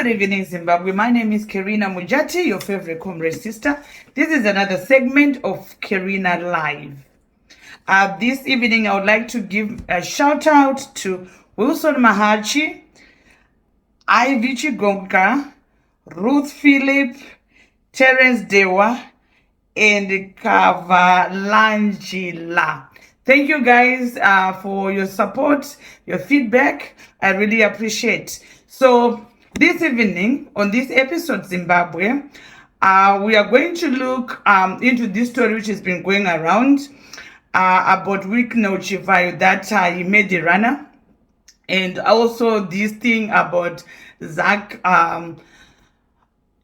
Good evening, Zimbabwe. My name is Karina Mujati, your favorite comrade sister. This is another segment of Karina Live. This evening, I would like to give a shout out to Wilson Mahachi, Ivy Chigonka, Ruth Philip, Terence Dewa, and Kavalangila. Thank you guys for your support, your feedback. I really appreciate. So this evening, on this episode, Zimbabwe, we are going to look into this story which has been going around about Wikno Chivayo, that he made the runner, and also this thing about Zach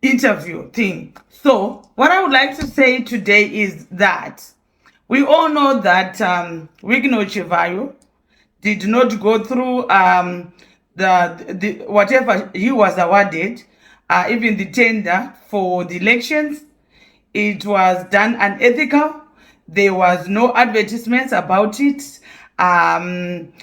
interview thing. So what I would like to say today is that we all know that Wikno Chivayo did not go through the whatever he was awarded, even the tender for the elections. It was done unethical. There was no advertisements about it, and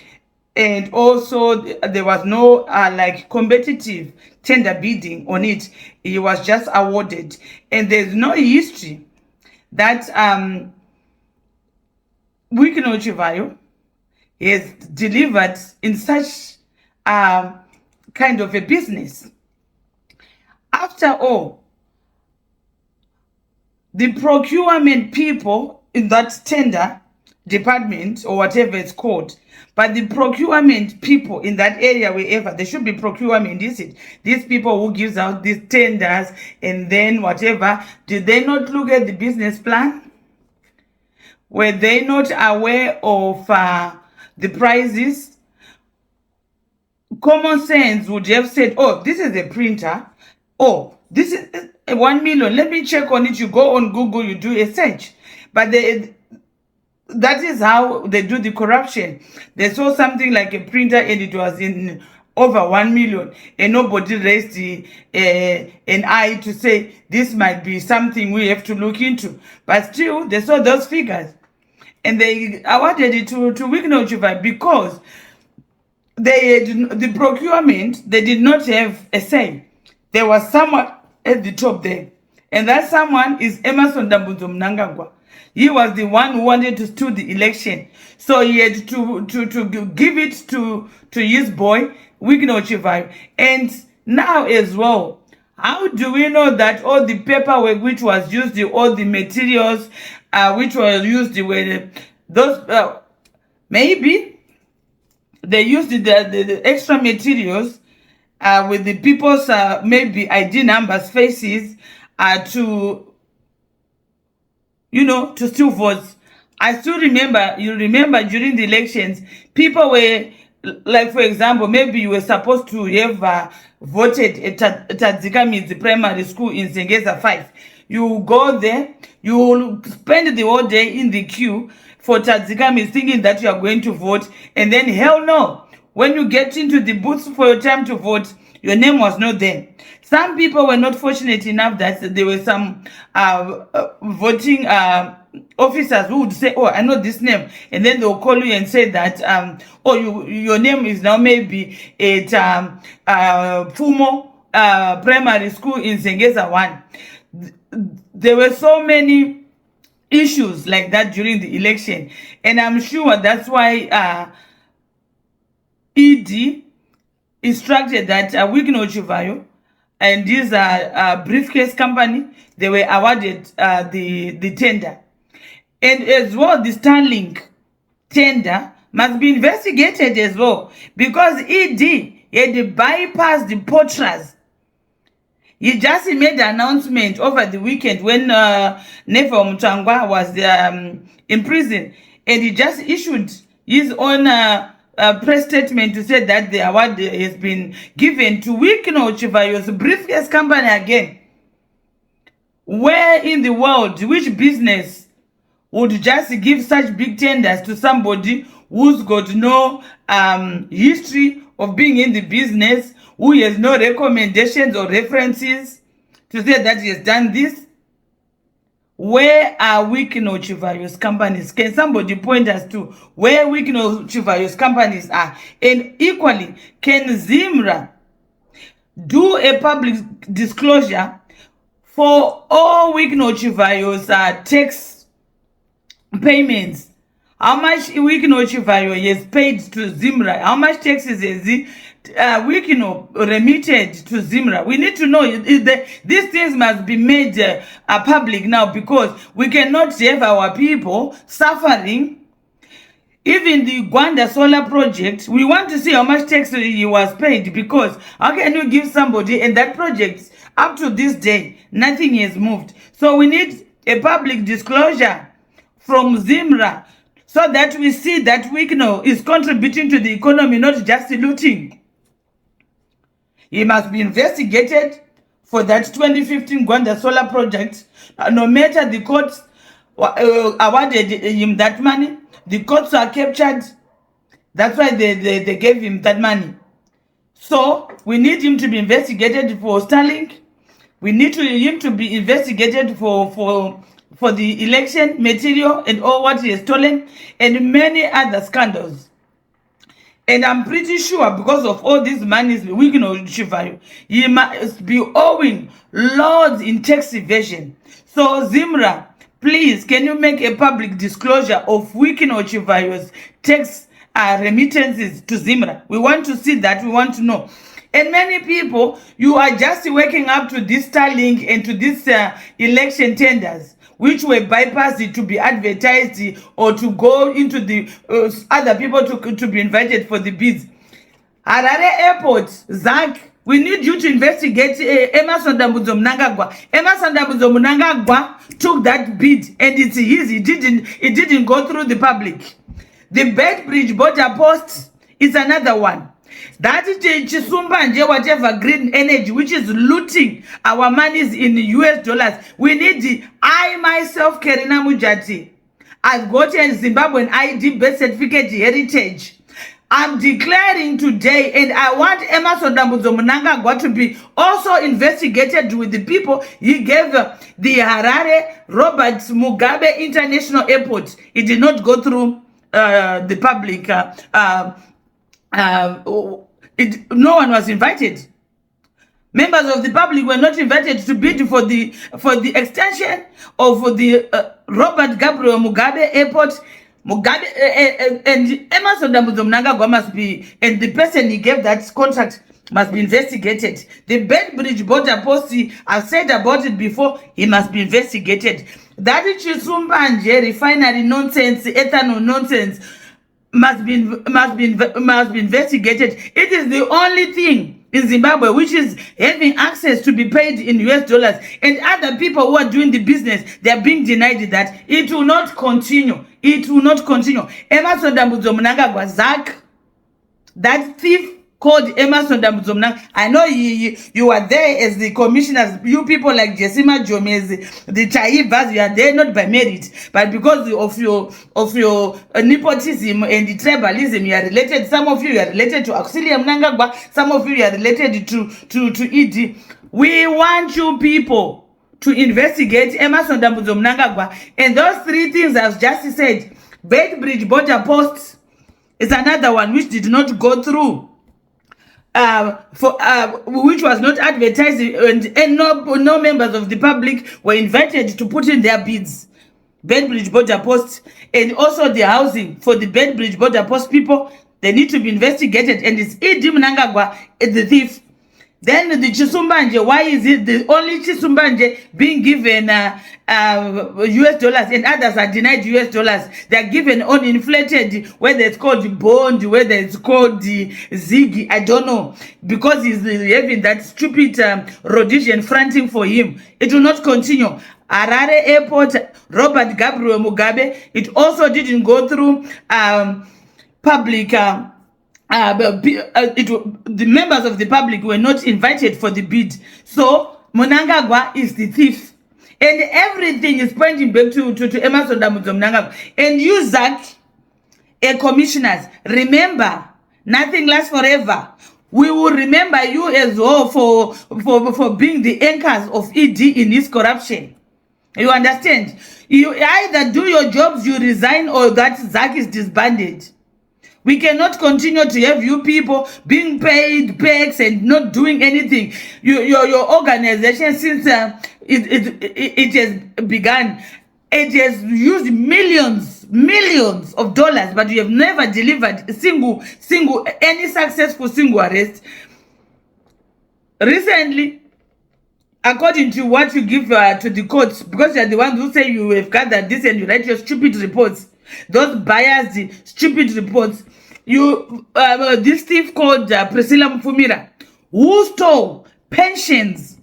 also there was no like competitive tender bidding on it. It was just awarded, and there's no history that Wikno Chivayo is delivered in such kind of a business. After all, the procurement people in that tender department, or whatever it's called, but the procurement people in that area, wherever, there should be procurement, is it? These people who gives out these tenders and then whatever, did they not look at the business plan? Were they not aware of the prices? Common sense would have said, oh, this is a printer. Oh, this is 1 million. Let me check on it. You go on Google, you do a search. But that is how they do the corruption. They saw something like a printer and it was in over 1 million. And nobody raised an eye to say, this might be something we have to look into. But still, they saw those figures. And they awarded it to Wikno Chivayo because they had, the procurement, they did not have a say. There was someone at the top there. And that someone is Emerson Mnangagwa. He was the one who wanted to do the election. So he had to give it to his boy, Wikno Chivayo. And now as well, how do we know that all the paperwork which was used, all the materials which were used, were those, maybe they used the extra materials with the people's maybe ID numbers, faces, to, you know, to steal votes. I still remember, you remember during the elections, people were, like for example, maybe you were supposed to have voted at Tadzikamizi Primary School in Zengeza 5. You go there, you spend the whole day in the queue for Tadzikamizi thinking that you are going to vote, and then hell no, when you get into the booths for your time to vote, your name was not there. Some people were not fortunate enough that there were some voting officers who would say, oh, I know this name. And then they'll call you and say that, oh, your name is now maybe at Fumo Primary School in Zengeza 1. There were so many issues like that during the election. And I'm sure that's why ED instructed that Wikno Chivayo and this briefcase company, they were awarded the tender. And as well, the Starlink tender must be investigated as well, because ED had bypassed the porters. He just made an announcement over the weekend when Mnangagwa was in prison, and he just issued his own press statement to say that the award has been given to Wikno Chivayo's briefcase company again. Where in the world, which business would just give such big tenders to somebody who's got no history of being in the business, who has no recommendations or references to say that he has done this? Where are Wikno Chivayo's companies? Can somebody point us to where Wikno Chivayo's companies are? And equally, can Zimra do a public disclosure for all Wikino Chivayo's tax payments. How much Wikino Chivayo has paid to Zimra? How much taxes has Wikino remitted to Zimra? We need to know. These things must be made public now, because we cannot have our people suffering. Even the Gwanda solar project, we want to see how much tax he was paid, because how can you give somebody, and that project up to this day nothing has moved. So we need a public disclosure from Zimra, so that we see that Wikino is contributing to the economy, not just looting. He must be investigated for that 2015 Gwanda solar project. No matter the courts awarded him that money, the courts are captured. That's why they gave him that money. So we need him to be investigated for Starlink. We need him to be investigated for the election material and all what he has stolen, and many other scandals. And I'm pretty sure, because of all these monies, Wikino Chivayo, he must be owing loads in tax evasion. So Zimra, please, can you make a public disclosure of Wikino Chivayo's tax remittances to Zimra? We want to see that. We want to know. And many people, you are just waking up to this Starlink and to these election tenders, which were bypassed to be advertised or to go into the other people to be invited for the bids. Harare Airport, Zach, we need you to investigate Emerson Mnangagwa. Emerson Mnangagwa took that bid, and it's his. It didn't go through the public. The Beitbridge border post is another one. That is Chisumbanje, whatever green energy, which is looting our monies in US dollars. We need I myself, Kerina Mujati, I've got a Zimbabwean ID birth certificate heritage. I'm declaring today, and I want Emerson Mnangagwa to be also investigated with the people he gave the Harare Robert Mugabe International Airport. It did not go through the public. No one was invited. Members of the public were not invited to bid for the extension of the Robert Gabriel Mugabe Airport. Mugabe and Emerson Mnangagwa must be, and the person he gave that contract must be investigated. The Beitbridge border post, I've said about it before, he must be investigated. That Chisumbanje refinery nonsense, ethanol nonsense, must be investigated. It is the only thing in Zimbabwe which is having access to be paid in US dollars, and other people who are doing the business, they are being denied that. It will not continue. It will not continue. Emerson Mnangagwa, Zach, that thief called Emerson Mnangagwa. I know you are there as the commissioners. You people like Jessima Jomez, the Chaivas, you are there not by merit, but because of your nepotism and the tribalism. You are related. Some of you are related to Auxilia Mnangagwa. Some of you are related to ED. We want you people to investigate Emerson Mnangagwa, and those three things I've just said. Beitbridge border post is another one which did not go through. Which was not advertised, and no members of the public were invited to put in their bids. Beitbridge border post, and also the housing for the Beitbridge border post people, they need to be investigated, and it's Idi Mnangagwa, the thief. Then the Chisumbanje, why is it the only Chisumbanje being given US dollars and others are denied US dollars? They are given uninflated, whether it's called bond, whether it's called the Ziggy, I don't know. Because he's having that stupid Rhodesian fronting for him. It will not continue. Harare Airport, Robert Gabriel Mugabe, it also didn't go through public. The members of the public were not invited for the bid. So Mnangagwa is the thief, and everything is pointing back to Emerson Mnangagwa. And you, Zach, commissioners, remember, nothing lasts forever. We will remember you as well for being the anchors of ED in this corruption. You understand? You either do your jobs, you resign, or that Zach is disbanded. We cannot continue to have you people being paid packs and not doing anything. Your organization, since it has begun, it has used millions of dollars, but you have never delivered any successful single arrest. Recently, according to what you give to the courts, because you are the ones who say you have gathered this and you write your stupid reports, those biased, stupid reports, this thief called Priscilla Mfumira, who stole pensions,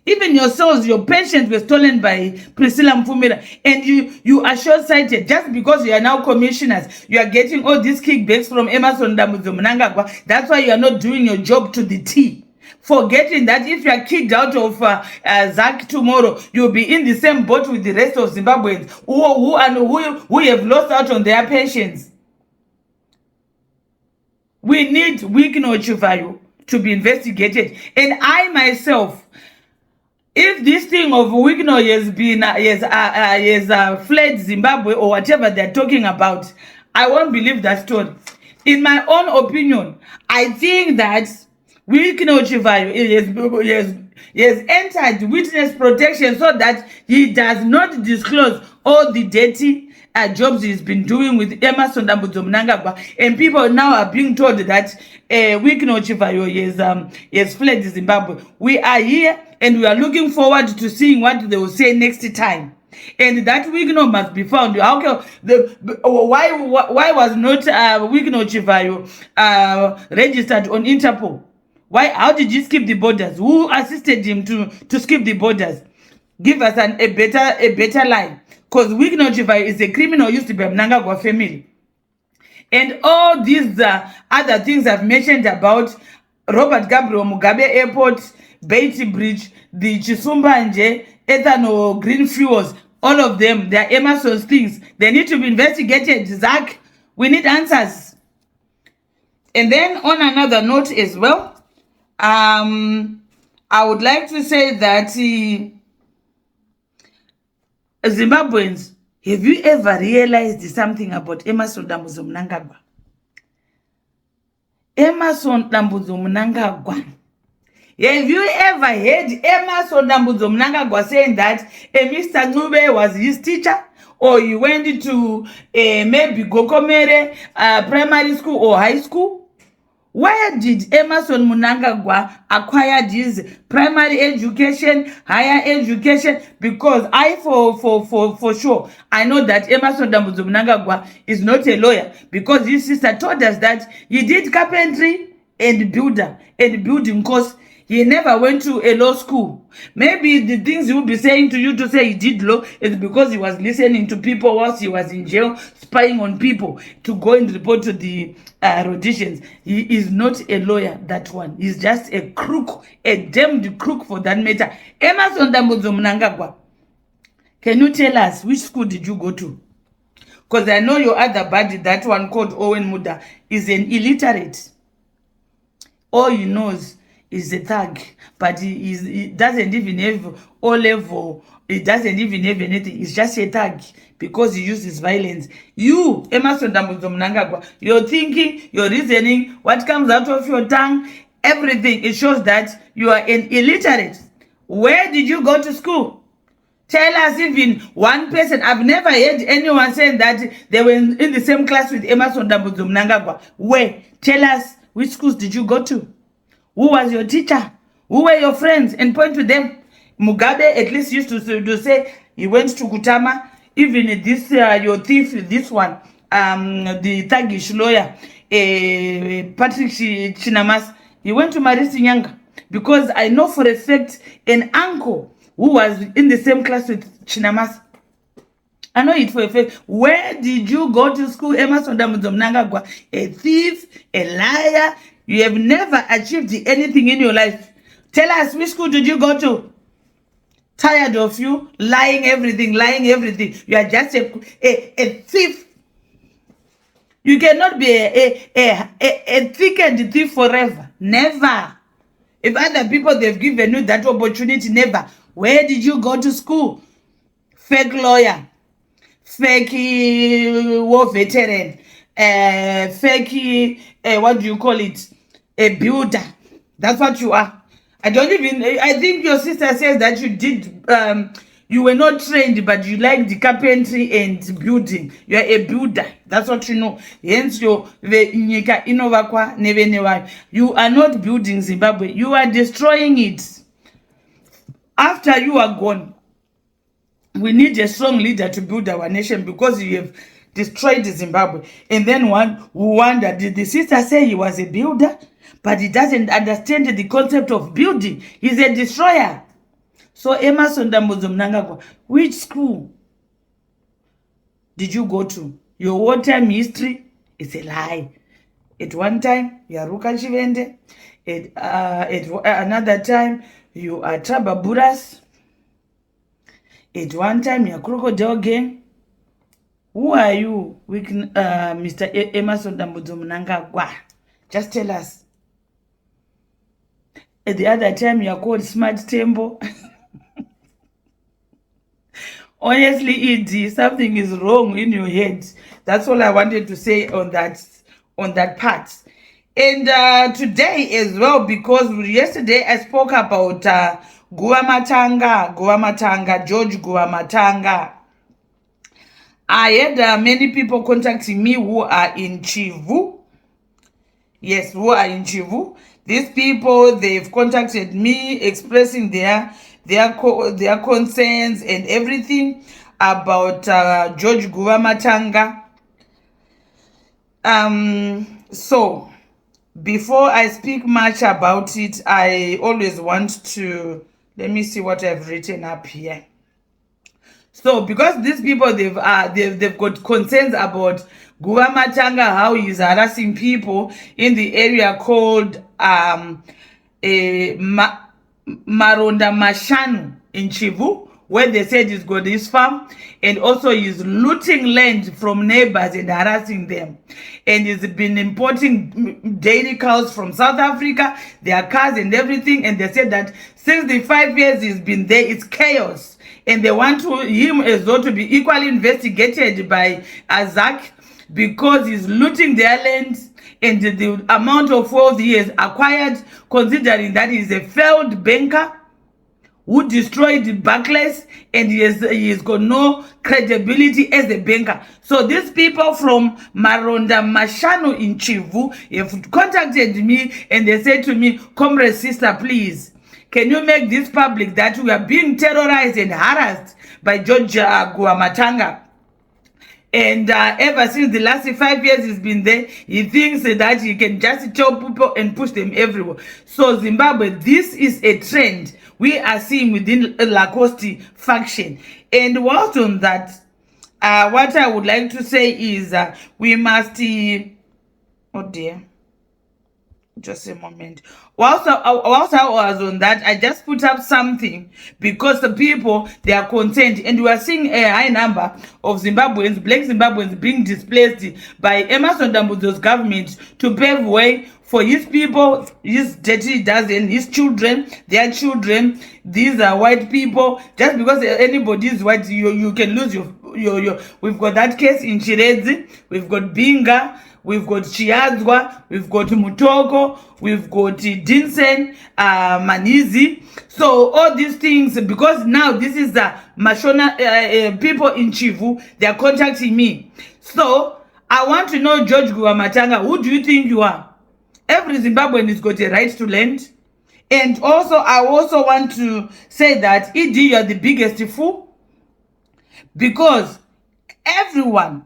even yourselves, your pensions were stolen by Priscilla Mfumira, and you are short-sighted just because you are now commissioners. You are getting all these kickbacks from Emerson Mnangagwa. That's why you are not doing your job to the T. Forgetting that if you are kicked out of ZAC tomorrow, you'll be in the same boat with the rest of Zimbabweans who have lost out on their pensions. We need Wikino Chivayo to be investigated. And I myself, if this thing of Wikino has fled Zimbabwe or whatever they're talking about, I won't believe that story. In my own opinion, I think that Wikino Chivayo has entered witness protection so that he does not disclose all the dirty jobs he's been doing with Emerson Mnangagwa, and people now are being told that Wikino Chivayo has fled Zimbabwe. We are here and we are looking forward to seeing what they will say next time. And that Wikino must be found. Why was not Wikino Chivayo registered on Interpol? Why? How did he skip the borders? Who assisted him to skip the borders? Give us a better line. Because Wikino Chivayo is a criminal used to be a Mnangagwa family. And all these other things I've mentioned about Robert Gabriel Mugabe Airport, Beitbridge, the Chisumbanje, ethanol, green fuels, all of them, they are Emerson's things. They need to be investigated. Zach, we need answers. And then on another note as well, I would like to say that Zimbabweans, have you ever realized something about Emerson Mnangagwa? Emerson Mnangagwa. Have you ever heard Emerson Mnangagwa saying that Mr. Ngube was his teacher? Or he went to maybe Gokomere primary school or high school? Where did Emerson Mnangagwa acquire his primary education, higher education? Because I, for sure, I know that Emerson Mnangagwa is not a lawyer, because his sister told us that he did carpentry and building course. He never went to a law school. Maybe the things he will be saying to you to say he did law is because he was listening to people whilst he was in jail, spying on people to go and report to the Rhodesians. He is not a lawyer, that one. He's just a crook, a damned crook for that matter. Emerson Mnangagwa, can you tell us which school did you go to? Because I know your other buddy, that one called Owen Muda, is an illiterate. All he knows is a thug, but he doesn't even have O-level. He doesn't even have anything. He's just a thug because he uses violence. You, Emerson Mnangagwa, your thinking, your reasoning, what comes out of your tongue, everything, it shows that you are an illiterate. Where did you go to school? Tell us even one person. I've never heard anyone saying that they were in the same class with Emerson Mnangagwa. Where? Tell us, which schools did you go to? Who was your teacher? Who were your friends? And point to them. Mugabe at least used to say he went to Kutama. Even this, your thief, this one, the thuggish lawyer, Patrick Chinamas, he went to Marisi Nyanga. Because I know for a fact an uncle who was in the same class with Chinamas. I know it for a fact. Where did you go to school, Emerson Mnangagwa? A thief, a liar. You have never achieved anything in your life. Tell us, which school did you go to? Tired of you lying everything. You are just a thief. You cannot be a thick and thief forever. Never. If other people, they've given you that opportunity, never. Where did you go to school? Fake lawyer. fake war veteran, fake, what do you call it? A builder. That's what you are. I don't even, I think your sister says that you did, you were not trained, but you like the carpentry and building. You are a builder. That's what you know. Hence, you are not building Zimbabwe. You are destroying it. After you are gone, we need a strong leader to build our nation because you have destroyed Zimbabwe. And then one who wondered, did the sister say he was a builder? But he doesn't understand the concept of building. He's a destroyer. So Emerson Mnangagwa, which school did you go to? Your wartime history is a lie. At one time, you are Ruka Chivende. At another time, you are Trababuras. At one time, you are Crocodile Gang. Who are you, Mr. Emerson Mnangagwa? Just tell us. At the other time, you are called Smart Temple. Honestly, ED, something is wrong in your head. That's all I wanted to say on that part. And today as well, because yesterday I spoke about Guvamatanga, George Guvamatanga. I had many people contacting me who are in Chivu. Yes, who are in Chivu. These people, they've contacted me expressing their concerns and everything about George Guvamatanga. So before I speak much about it, I always want to, let me see what I've written up here. So because these people, they've got concerns about Guvamatanga, how he's harassing people in the area called Maronda Mashanu in Chivu, where they said he's got his farm, and also he's looting land from neighbors and harassing them. And he's been importing dairy cows from South Africa, their cars and everything, and they said that since the 5 years he's been there, it's chaos. And they want him as though to be equally investigated by Azak because he's looting their lands and the amount of wealth he has acquired, considering that he's a failed banker who destroyed the Barclays and he has got no credibility as a banker. So these people from Maronda Mashano in Chivu have contacted me and they said to me, "Comrade sister, please, can you make this public that we are being terrorized and harassed by George Guvamatanga? And ever since the last 5 years he's been there, he thinks that he can just tell people and push them everywhere." So Zimbabwe, this is a trend we are seeing within Lacoste faction. And whilst on that, what I would like to say is we must, oh dear, just a moment. Whilst I was on that, I just put up something because the people, they are concerned, and we are seeing a high number of Zimbabweans, black Zimbabweans, being displaced by Emerson Dambuzo's government to pave way for his people, his dirty dozen, his children, their children. These are white people. Just because anybody is white, you can lose your. We've got that case in Chiredzi, we've got Binga, we've got Chiadzwa, we've got Mutoko, we've got Dinsen, Manizi. So all these things, because now this is the Mashona people in Chivu, they are contacting me. So I want to know, George Guvamatanga, who do you think you are? Every Zimbabwean has got a right to land. And also, I also want to say that, ED, you are the biggest fool. Because everyone,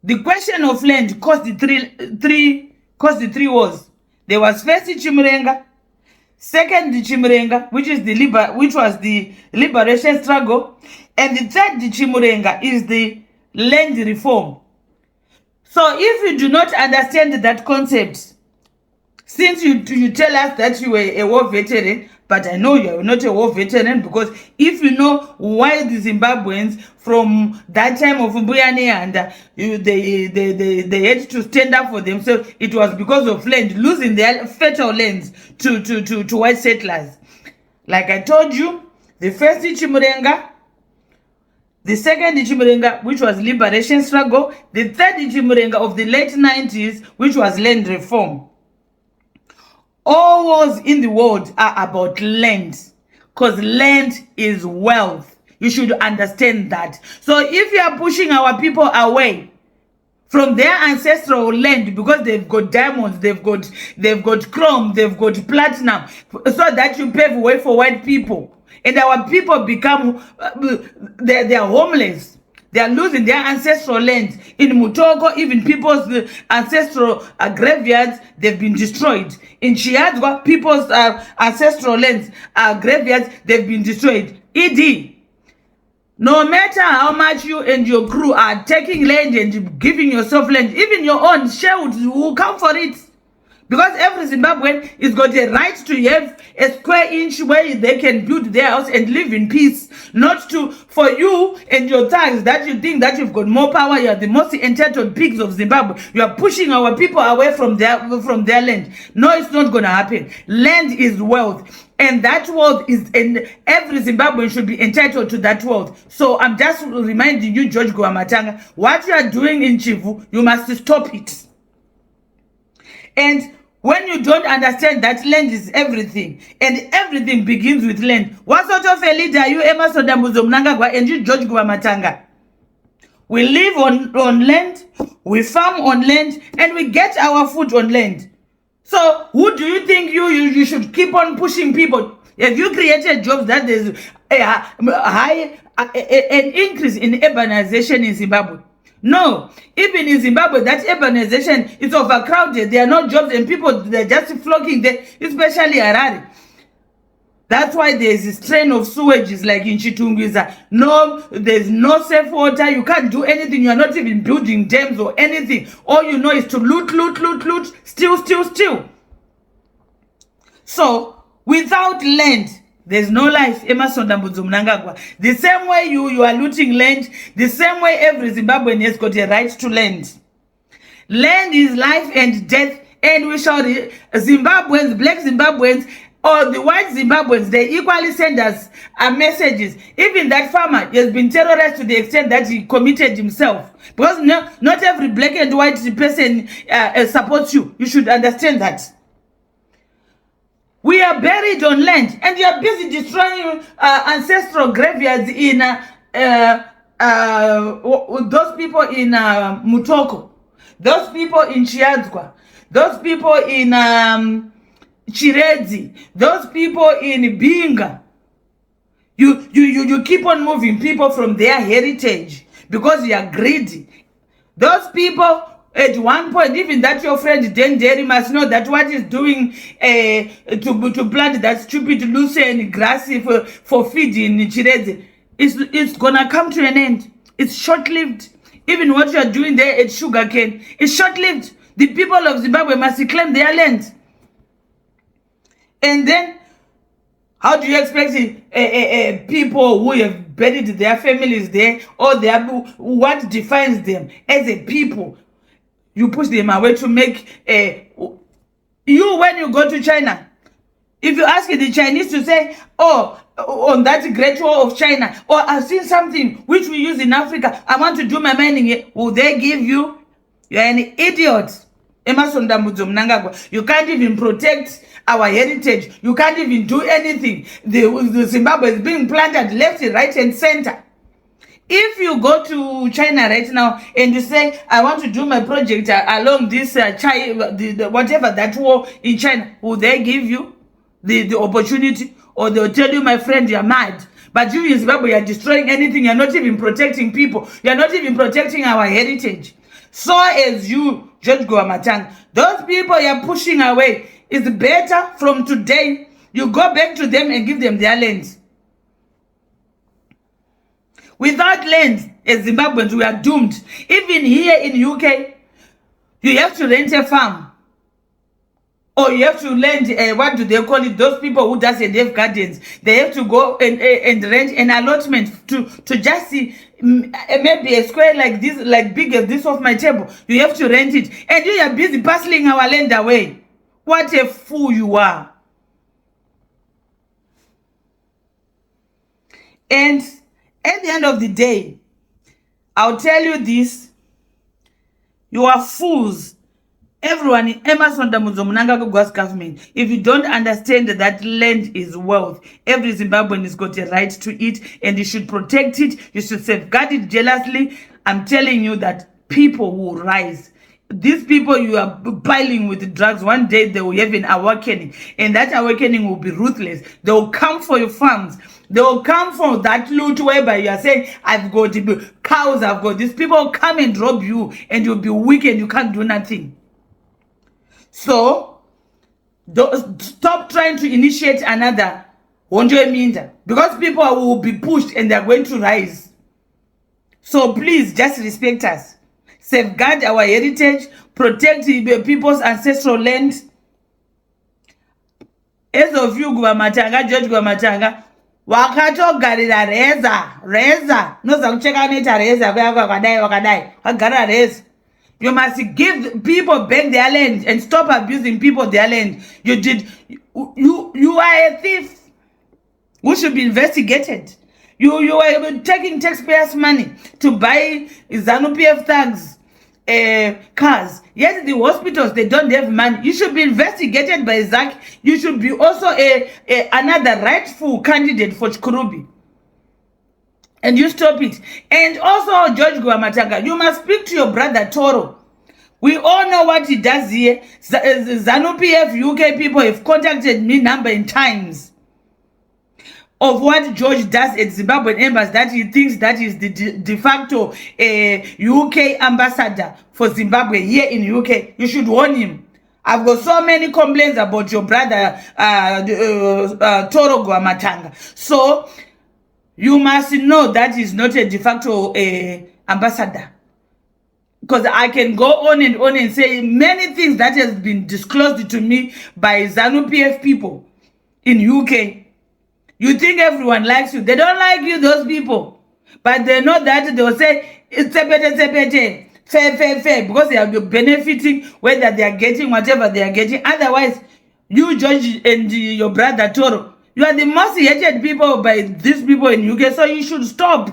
the question of land caused the three wars. There was first Chimurenga, second Chimurenga, which was the liberation struggle, and the third Chimurenga is the land reform. So if you do not understand that concept, since you tell us that you were a war veteran, but I know you are not a war veteran, because if you know why the Zimbabweans from that time of Mbuyane and they had to stand up for themselves, it was because of land, losing their fertile lands to white settlers. Like I told you, the first Chimurenga, The second Chimurenga, which was liberation struggle. The third Chimurenga of the late 90s, which was land reform. All wars in the world are about land, because land is wealth. You should understand that. So if you are pushing our people away from their ancestral land because they've got diamonds, they've got chrome, they've got platinum, so that you pave way for white people, and our people become they're homeless. They are losing their ancestral land. In Mutoko, even people's ancestral graveyards, they've been destroyed. In Chiadzwa, people's ancestral lands, graveyards, they've been destroyed. ED. No matter how much you and your crew are taking land and giving yourself land, even your own share will come for it. Because every Zimbabwean is got a right to have a square inch where they can build their house and live in peace. Not for you and your thugs that you think that you've got more power, you are the most entitled pigs of Zimbabwe. You are pushing our people away from their land. No, it's not going to happen. Land is wealth. And that wealth is, and every Zimbabwean should be entitled to that wealth. So I'm just reminding you, George Guvamatanga, what you are doing in Chivu, you must stop it. And when you don't understand that land is everything, and everything begins with land, what sort of a leader are you, Mnangagwa, and you, George Guvamatanga? We live on land, we farm on land, and we get our food on land. So who do you think you should keep on pushing people? If you created jobs that there's an increase in urbanization in Zimbabwe? No, even in Zimbabwe, that urbanization is overcrowded. There are no jobs and people, they're just flocking there, especially Harare. That's why there's a strain of sewages like in Chitungwiza. No, there's no safe water. You can't do anything. You're not even building dams or anything. All you know is to loot, steal. So, without land, there's no life. Mnangagwa. The same way you are looting land, the same way every Zimbabwean has got a right to land. Land is life and death, and we shall, Zimbabweans, black Zimbabweans, or the white Zimbabweans, they equally send us messages. Even that farmer has been terrorized to the extent that he committed himself. Because not every black and white person supports you. You should understand that. We are buried on land, and you are busy destroying ancestral graveyards in those people in Mutoko, those people in Chiadzwa, those people in Chiredzi, those people in Binga. You keep on moving people from their heritage because you are greedy. Those people, at one point, even that your friend Den Derry must know that what is doing to plant that stupid lucerne grass for feeding Chiredzi, it's gonna come to an end. It's short-lived. Even what you are doing there at sugarcane is short-lived. The people of Zimbabwe must reclaim their land. And then, how do you expect people who have buried their families there, or what defines them as a people? You push them away to make when you go to China, if you ask the Chinese to say, oh, on that Great Wall of China, or I've seen something which we use in Africa, I want to do my mining here, will they give you? You're an idiot. You can't even protect our heritage. You can't even do anything. The Zimbabwe is being planted left, right, and center. If you go to China right now and you say, I want to do my project along this whatever that wall in China, will they give you the opportunity? Or they'll tell you, my friend, you're mad. But you in Zimbabwe, you're destroying anything. You're not even protecting people. You're not even protecting our heritage. So as you, George Guvamatanga, those people you're pushing away, it's better from today, you go back to them and give them their land. Without land, as Zimbabweans, we are doomed. Even here in UK, you have to rent a farm. Or you have to lend, what do they call it? Those people who doesn't have gardens. They have to go and rent an allotment to just see maybe a square like this, like big as this of my table. You have to rent it. And you are busy parceling our land away. What a fool you are. And At the end of the day, I'll tell you this, you are fools. Everyone in Emerson Mnangagwa's government, if you don't understand that land is wealth, every Zimbabwean has got a right to it, and you should protect it, you should safeguard it jealously. I'm telling you that people will rise. These people you are piling with drugs, one day they will have an awakening, and that awakening will be ruthless. They will come for your farms. They will come for that loot whereby you are saying, I've got cows, I've got these people will come and rob you, and you'll be weak and you can't do nothing. So, stop trying to initiate another Wonjo Minda, because people will be pushed and they're going to rise. So please, just respect us. Safeguard our heritage, protect the people's ancestral land. As of you, Guvamatanga, George Guvamatanga, wakatogarira reza. Noza kucheka neta reza, wakadai, wagara reza. You must give people back their land and stop abusing people their land. You are a thief who should be investigated. You are taking taxpayers' money to buy ZANU-PF thugs cars. Yes, the hospitals, they don't have money. You should be investigated by ZAC. You should be also another rightful candidate for Chikurubi. And you stop it. And also, George Guvamatanga, you must speak to your brother Toro. We all know what he does here. ZANU-PF UK people have contacted me number of times of what George does at Zimbabwean embassy, that he thinks that is the de facto UK ambassador for Zimbabwe here in UK. You should warn him. I've got so many complaints about your brother Toro Guvamatanga. So, you must know that he's not a de facto ambassador. Because I can go on and say many things that has been disclosed to me by ZANU-PF people in UK. You think everyone likes you. They don't like you, those people. But they know that they will say, it's fair, because they are benefiting, whether they are getting whatever they are getting. Otherwise, you, George, and your brother Toro, you are the most hated people by these people in UK, so you should stop.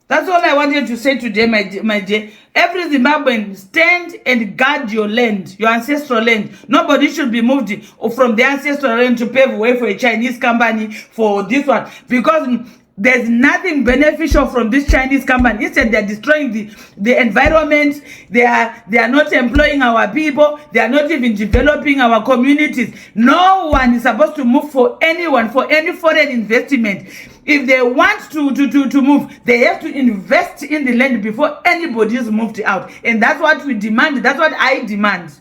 That's all I wanted to say today, my dear. Every Zimbabwean, stand and guard your land, your ancestral land. Nobody should be moved from the ancestral land to pave way for a Chinese company for this one. Because there's nothing beneficial from this Chinese company. Instead, they're destroying the environment. They are not employing our people. They are not even developing our communities. No one is supposed to move for anyone, for any foreign investment. If they want to move, they have to invest in the land before anybody is moved out. And that's what we demand. That's what I demand.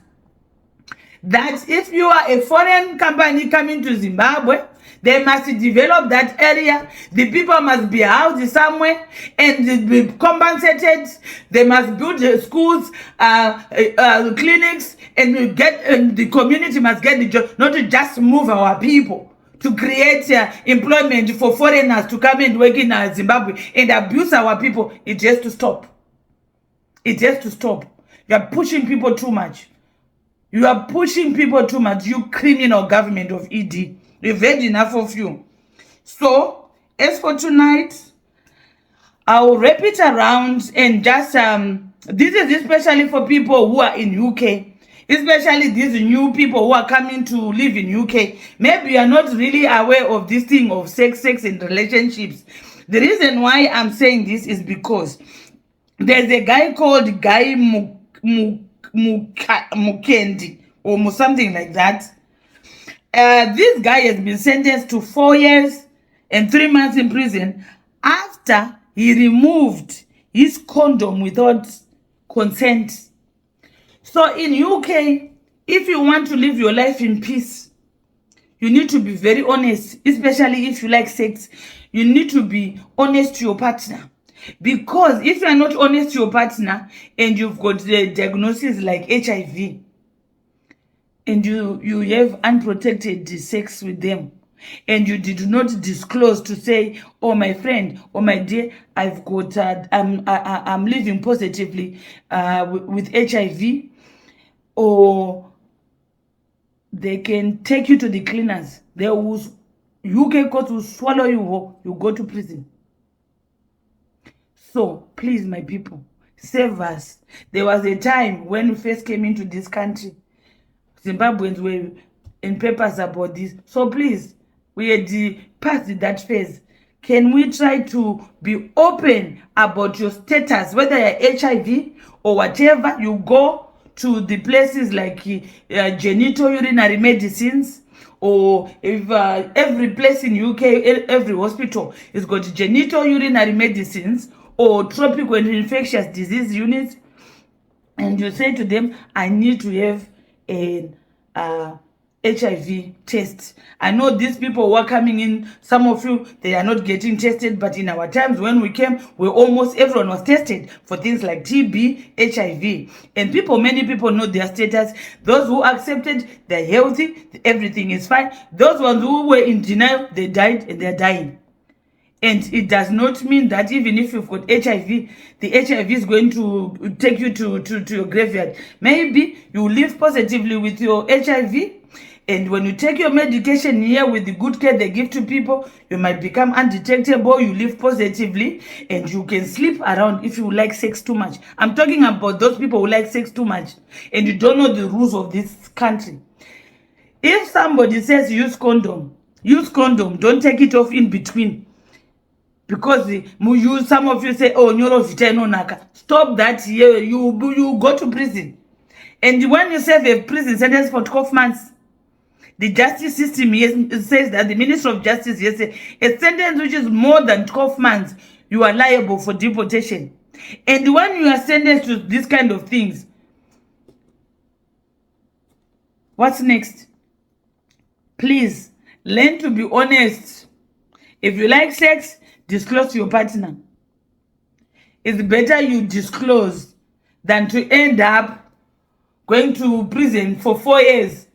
That if you are a foreign company coming to Zimbabwe, they must develop that area. The people must be housed somewhere and be compensated. They must build schools, clinics, and the community must get the job, not to just move our people to create employment for foreigners to come and work in Zimbabwe and abuse our people. It has to stop. It has to stop. You are pushing people too much. You are pushing people too much, you criminal government of ED. We've had enough of you. So, as for tonight, I'll wrap it around and just, this is especially for people who are in UK. Especially these new people who are coming to live in UK. Maybe you are not really aware of this thing of sex and relationships. The reason why I'm saying this is because there's a guy called Guy Mukendi or something like that. This guy has been sentenced to 4 years and 3 months in prison after he removed his condom without consent. So in UK, if you want to live your life in peace, you need to be very honest, especially if you like sex. You need to be honest to your partner. Because if you are not honest to your partner and you've got the diagnosis like HIV and you have unprotected sex with them and you did not disclose to say, oh my friend, oh my dear, I've got, I'm living positively with HIV, or they can take you to the cleaners. They will, UK court will swallow you whole. You go to prison. So please, my people, save us. There was a time when we first came into this country, Zimbabweans were in papers about this. So please, we had passed that phase. Can we try to be open about your status, whether you're HIV or whatever? You go to the places like genital urinary medicines, or if every place in UK, every hospital has got genital urinary medicines or tropical and infectious disease units, and you say to them, I need to have an HIV test. I know these people who are coming in, some of you, they are not getting tested, but in our times when we came, where almost everyone was tested for things like TB, HIV. And many people know their status. Those who accepted, they're healthy, everything is fine. Those ones who were in denial, they died and they're dying. And it does not mean that even if you've got HIV, the HIV is going to take you to your graveyard. Maybe you live positively with your HIV, and when you take your medication here with the good care they give to people, you might become undetectable, you live positively, and you can sleep around if you like sex too much. I'm talking about those people who like sex too much, and you don't know the rules of this country. If somebody says use condom, don't take it off in between. Because some of you say, oh, nyoro vita inonaka. Stop that here. You go to prison. And when you serve a prison sentence for 12 months, the justice system says that the Minister of Justice says a sentence which is more than 12 months, you are liable for deportation. And when you are sentenced to these kind of things, what's next? Please, learn to be honest. If you like sex, disclose to your partner. It's better you disclose than to end up going to prison for 4 years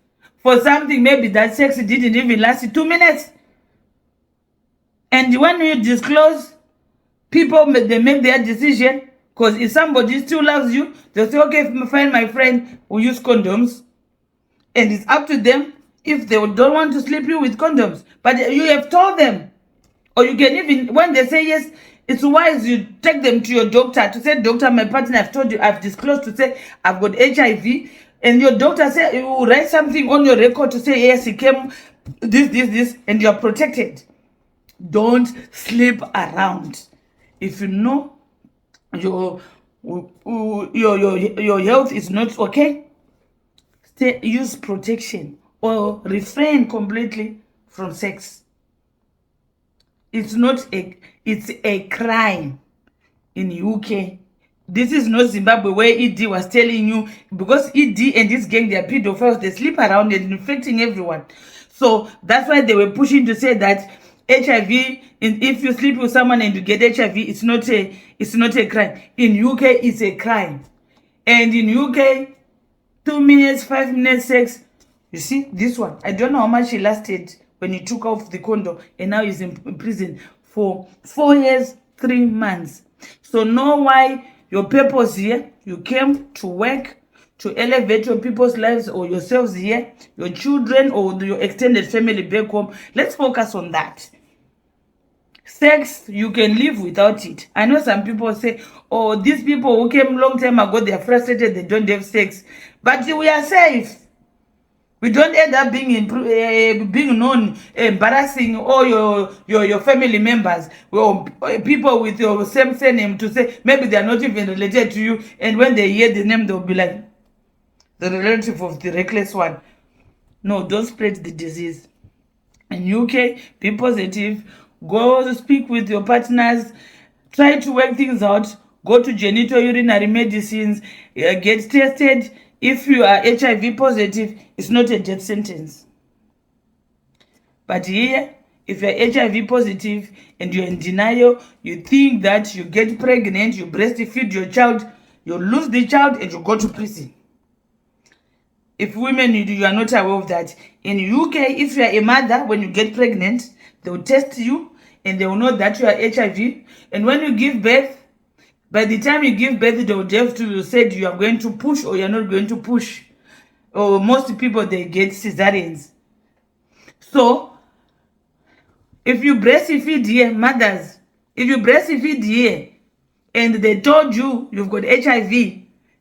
for something maybe that sex didn't even last 2 minutes. And when you disclose, people, they make their decision, because if somebody still loves you, they'll say, okay, fine, my friend, we'll use condoms. And it's up to them if they don't want to sleep you with condoms. But you have told them. Or you can even, when they say yes, it's wise you take them to your doctor to say, doctor, my partner, I've told you, I've disclosed to say I've got HIV. And your doctor say, you will write something on your record to say, yes, he came, this, and you're protected. Don't sleep around. If you know your health is not okay, use protection or refrain completely from sex. It's a crime in UK. This is not Zimbabwe where ED was telling you, because ED and this gang, they are pedophiles, they sleep around and infecting everyone. So that's why they were pushing to say that HIV, if you sleep with someone and you get HIV, it's not a crime. In UK, it's a crime. And in UK, 2 minutes, 5 minutes sex. You see, this one, I don't know how much he lasted when he took off the condom, and now he's in prison for 4 years, 3 months. So know why your purpose here, you came to work, to elevate your people's lives or yourselves here, your children or your extended family back home. Let's focus on that. Sex, you can live without it. I know some people say, oh, these people who came long time ago, they're frustrated, they don't have sex. But we are safe. We don't end up being known, embarrassing all your family members, well, people with your same surname, to say maybe they are not even related to you, and when they hear the name, they'll be like, the relative of the reckless one. No, don't spread the disease. In UK, be positive. Go speak with your partners. Try to work things out. Go to genital urinary medicines. Get tested. If you are HIV positive, it's not a death sentence. But here, if you're HIV positive and you're in denial, you think that you get pregnant, you breastfeed your child, you lose the child and you go to prison. If women, you are not aware of that. In UK, if you are a mother, when you get pregnant, they will test you and they will know that you are HIV. And when you give birth, by the time you give birth, they will have to say you are going to push or you're not going to push. Or most people, they get cesareans. So, if you breastfeed here, mothers, if you breastfeed here, and they told you you've got HIV,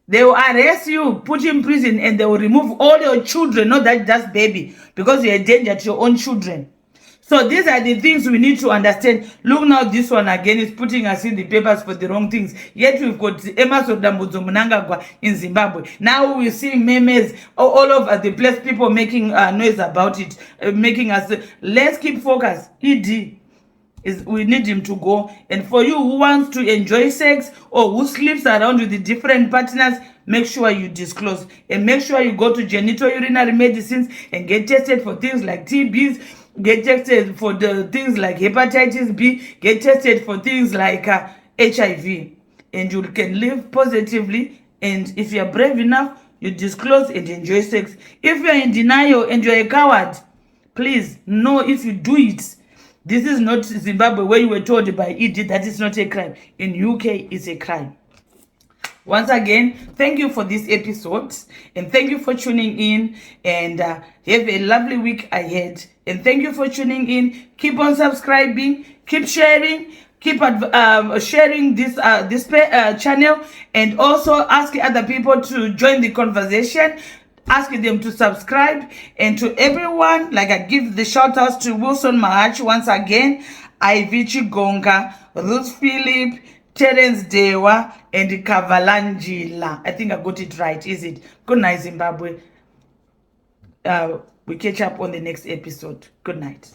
they will arrest you, put you in prison, and they will remove all your children, not that just baby, because you're a danger to your own children. So these are the things we need to understand. Look now, this one again is putting us in the papers for the wrong things. Yet we've got Emerson Mnangagwa in Zimbabwe. Now we're seeing memes all over the place, people making noise about it, making us, let's keep focus. ED. We need him to go. And for you who wants to enjoy sex or who sleeps around with the different partners, make sure you disclose. And make sure you go to genitourinary medicines and get tested for things like TBs, get tested for the things like hepatitis B, get tested for things like HIV. And you can live positively. And if you're brave enough, you disclose and enjoy sex. If you're in denial and you're a coward, please know if you do it. This is not Zimbabwe where you were told by ED that is not a crime. In UK, it's a crime. Once again, thank you for this episode. And thank you for tuning in. And have a lovely week ahead. And thank you for tuning in. Keep on subscribing. Keep sharing. Keep sharing this channel. And also ask other people to join the conversation. Asking them to subscribe, and to everyone, like I give the shout outs to Wilson Mahach once again, Ivy Chigonga, Ruth Philip, Terence Dewa, and Kavalanjila. I think I got it right, is it? Good night, Zimbabwe. We catch up on the next episode. Good night.